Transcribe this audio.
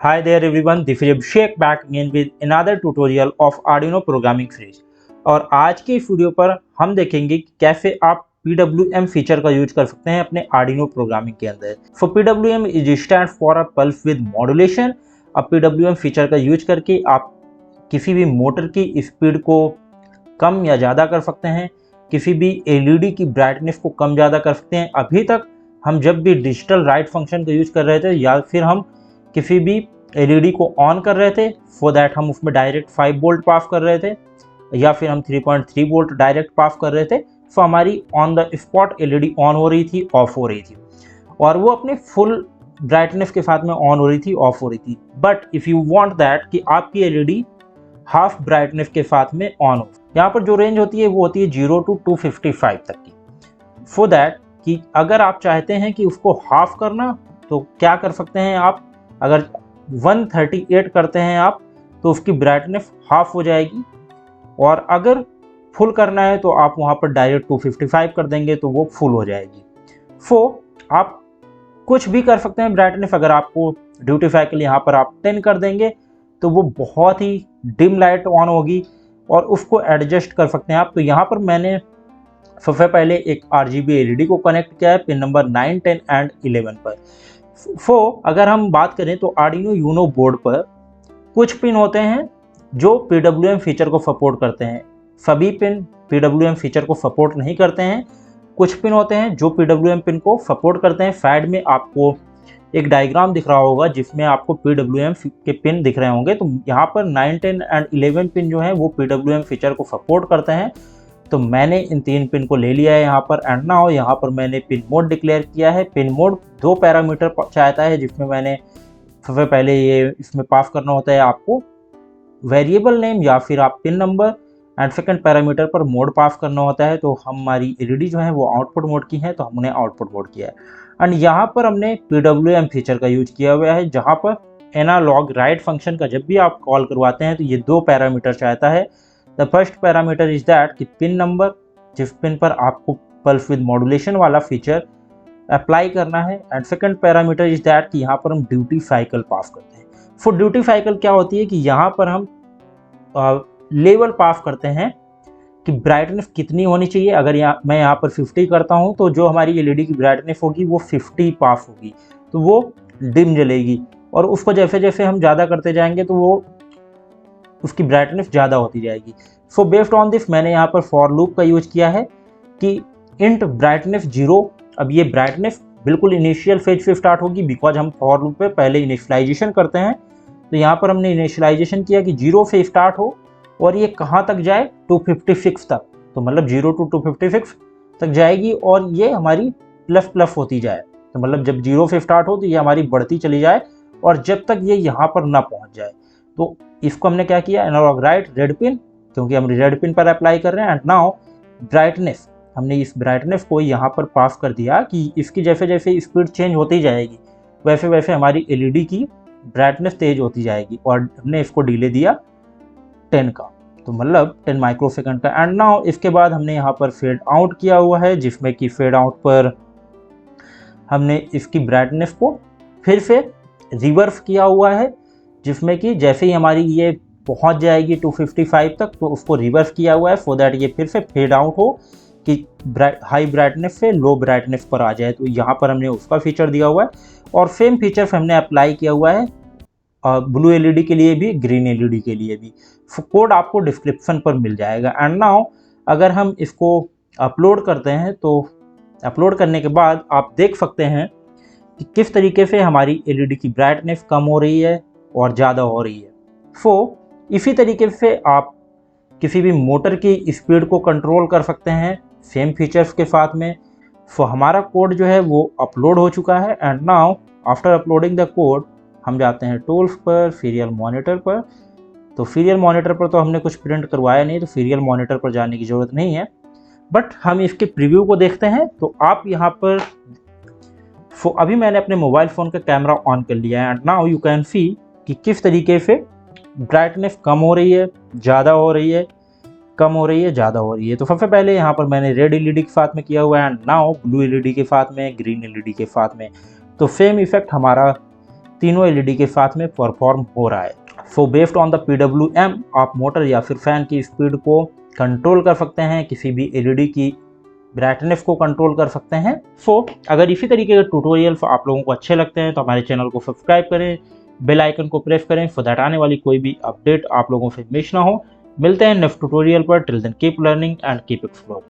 Hi there everyone, this is Abhishek back again with another tutorial of Arduino programming phrase। और आज के इस video पर हम देखेंगे कि कैसे आप PWM फीचर का यूज कर सकते हैं अपने Arduino प्रोग्रामिंग के अंदर। For PWM is stand for a pulse with modulation। अब PWM फीचर का यूज करके आप किसी भी मोटर की स्पीड को कम या ज़्यादा कर सकते हैं, किसी भी LED की ब्राइटनेस को कम ज़्यादा कर सकते हैं। अभी तक हम जब भी डिजिटल राइट फंक्शन का यूज कर रहे थे या फिर हम किसी भी LED को ऑन कर रहे थे, फॉर दैट हम उसमें डायरेक्ट 5 वोल्ट पास कर रहे थे या फिर हम 3.3 वोल्ट डायरेक्ट पास कर रहे थे, तो हमारी on the spot LED on हो रही थी, ऑफ हो रही थी, और वो अपने फुल ब्राइटनेस के साथ में ऑन हो रही थी, ऑफ हो रही थी। But if you want that कि आपकी LED हाफ ब्राइटनेस के साथ में ऑन हो, यहाँ पर जो रेंज होती है वो होती है 0 to 255 तक की। फॉर दैट कि अगर आप चाहते हैं कि उसको हाफ करना, तो क्या कर सकते हैं आप, अगर 138 करते हैं आप तो उसकी ब्राइटनेस हाफ हो जाएगी, और अगर फुल करना है तो आप वहाँ पर डायरेक्ट 255 कर देंगे तो वो फुल हो जाएगी। आप कुछ भी कर सकते हैं ब्राइटनेस। अगर आपको ड्यूटी साइकिल यहाँ पर आप 10 कर देंगे तो वो बहुत ही डिम लाइट ऑन होगी और उसको एडजस्ट कर सकते हैं आप। तो यहाँ पर मैंने सबसे पहले एक RGB LED को कनेक्ट किया है पिन नंबर 9, 10 एंड 11 पर। अगर हम बात करें तो Arduino Uno बोर्ड पर कुछ पिन होते हैं जो PWM फीचर को सपोर्ट करते हैं, सभी पिन PWM फीचर को सपोर्ट नहीं करते हैं। कुछ पिन होते हैं जो PWM पिन को सपोर्ट करते हैं। साइड में आपको एक डायग्राम दिख रहा होगा जिसमें आपको PWM के पिन दिख रहे होंगे। तो यहाँ पर 9, 10 एंड 11 पिन जो है वो PWM फीचर को सपोर्ट करते हैं। तो मैंने इन 3 पिन को ले लिया है यहाँ पर। एंड नाउ यहाँ पर मैंने पिन मोड डिक्लेयर किया है। पिन मोड 2 पैरामीटर चाहता है, जिसमें मैंने सबसे पहले ये इसमें पास करना होता है आपको वेरिएबल नेम या फिर आप pin number, and second parameter पर मोड पास करना होता है। तो हमारी LED जो है वो आउटपुट मोड की है, तो हमने आउटपुट मोड किया है। एंड यहाँ पर हमने PWM फीचर का यूज किया हुआ है, जहाँ पर एनालॉग राइट फंक्शन का जब भी आप कॉल करवाते हैं तो ये 2 पैरामीटर चाहता है। The first parameter is that कि पिन नंबर, जिस पिन पर आपको पल्स विद मॉड्यूलेशन वाला फीचर अप्लाई करना है, and second parameter is that कि यहाँ पर हम ड्यूटी साइकिल पास करते हैं। फॉर ड्यूटी साइकिल क्या होती है कि यहाँ पर हम लेवल पास करते हैं कि ब्राइटनेस कितनी होनी चाहिए। अगर मैं यहाँ पर 50 करता हूँ तो जो हमारी LED की ब्राइटनेस होगी वो 50 पास होगी, तो वो डिम जलेगी, और उसको जैसे जैसे हम ज़्यादा करते जाएंगे तो वो उसकी ब्राइटनेस ज़्यादा होती जाएगी। सो बेस्ड ऑन दिस मैंने यहाँ पर फॉर लूप का यूज किया है कि इंट ब्राइटनेस 0। अब ये ब्राइटनेस बिल्कुल इनिशियल फेज से स्टार्ट होगी, बिकॉज हम फॉर लूप पे पहले इनिशियलाइजेशन करते हैं। तो यहाँ पर हमने इनिशियलाइजेशन किया कि 0 से स्टार्ट हो और ये कहाँ तक जाए, 256 तक। तो मतलब 0 to 256 तक जाएगी और ये हमारी प्लस प्लस होती जाए। तो मतलब जब 0 से स्टार्ट हो तो ये हमारी बढ़ती चली जाए और जब तक ये यहाँ पर ना पहुँच जाए। तो इसको हमने क्या किया, एनालॉग राइट रेड पिन, क्योंकि हम रेड पिन पर अप्लाई कर रहे हैं। एंड नाउ ब्राइटनेस, हमने इस ब्राइटनेस को यहाँ पर पास कर दिया कि इसकी जैसे जैसे स्पीड चेंज होती जाएगी वैसे वैसे हमारी LED की ब्राइटनेस तेज होती जाएगी, और हमने इसको डिले दिया 10 का, तो मतलब 10 माइक्रोसेकंड का। एंड नाउ इसके बाद हमने यहाँ पर फेड आउट किया हुआ है, जिसमें कि फेड आउट पर हमने इसकी ब्राइटनेस को फिर से रिवर्स किया हुआ है, जिसमें कि जैसे ही हमारी ये पहुंच जाएगी 255 तक तो उसको रिवर्स किया हुआ है, सो दैट ये फिर से फेड आउट हो कि हाई ब्राइटनेस से लो ब्राइटनेस पर आ जाए। तो यहाँ पर हमने उसका फीचर दिया हुआ है, और सेम फीचर हमने अप्लाई किया हुआ है ब्लू LED के लिए भी, ग्रीन LED के लिए भी। कोड आपको डिस्क्रिप्शन पर मिल जाएगा। एंड नाउ अगर हम इसको अपलोड करते हैं तो अपलोड करने के बाद आप देख सकते हैं कि किस तरीके से हमारी LED की ब्राइटनेस कम हो रही है और ज़्यादा हो रही है। इसी तरीके से आप किसी भी मोटर की स्पीड को कंट्रोल कर सकते हैं सेम फीचर्स के साथ में। हमारा कोड जो है वो अपलोड हो चुका है। And now after uploading the code हम जाते हैं टूल्स पर, सीरियल मॉनिटर पर। तो सीरियल मॉनिटर पर तो हमने कुछ प्रिंट करवाया नहीं, तो सीरियल मॉनिटर पर जाने की ज़रूरत नहीं है, बट हम इसके प्रीव्यू को देखते हैं। तो आप यहाँ पर अभी मैंने अपने मोबाइल फ़ोन का कैमरा ऑन कर लिया है। And now you can see कि किस तरीके से ब्राइटनेस कम हो रही है, ज़्यादा हो रही है, कम हो रही है, ज़्यादा हो रही है। तो सबसे पहले यहाँ पर मैंने रेड LED के साथ में किया हुआ है, एंड नाउ ब्लू LED के साथ में, ग्रीन LED के साथ में। तो सेम इफेक्ट हमारा तीनों एलईडी के साथ में परफॉर्म हो रहा है। So based on the PWM आप मोटर या फिर फैन की स्पीड को कंट्रोल कर सकते हैं, किसी भी एलईडी की ब्राइटनेस को कंट्रोल कर सकते हैं। सो अगर इसी तरीके के ट्यूटोरियल्स आप लोगों को अच्छे लगते हैं तो हमारे चैनल को सब्सक्राइब करें, बेल आइकन को प्रेस करें सो दैट आने वाली कोई भी अपडेट आप लोगों से मिस ना हो। मिलते हैं नेक्स्ट ट्यूटोरियल पर। Till then keep learning and keep exploring.